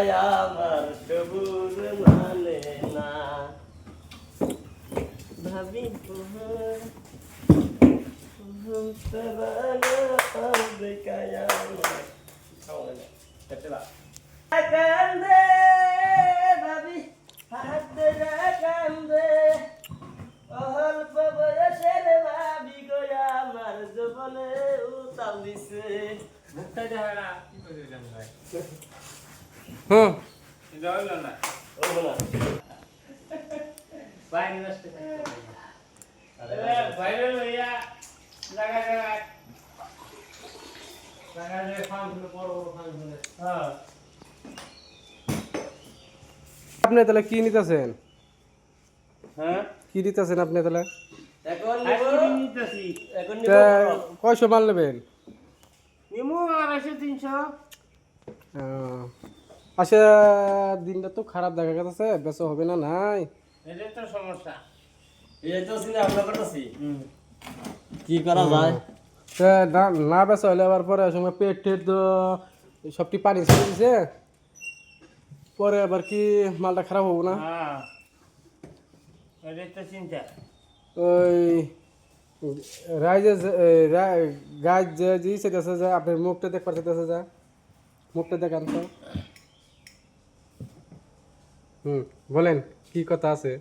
কথায় আমার সবুজ মানে না ভাবি তোমার দেখায় আমার কান্দে ভাবি হাতে কান্দে অল্প বয়সের ভাবি গো আমার জীবনে উতাল দিছে হুম আপনি তাহলে কি নিতেছেন? হ্যাঁ কি নিতেছেন আপনি তাহলে? এখন নিতেছি এখন তা কয়শো মাল নেবেন? নিমু 250-300 আচ্ছা, দিনটা তো খারাপ দেখা গেছে, বেচা হবে না নাই? এটাই তো সমস্যা। এই তো চিন্তা ভাবনা করতেছি কি করা যায়। তা না না বেচা হলে আবার পরে সময় পেট টেট তো সবটি পানি ছেড়ে দিছে, পরে আবার কি মালটা খারাপ হবো না? হ্যাঁ এটাই তো চিন্তা। ওই রাইজে গাছ যে দিয়েছে যে আপনার মুখটা দেখতে পারতেছে, যা মুখটা দেখান তো। বলেন কি কথা আছে?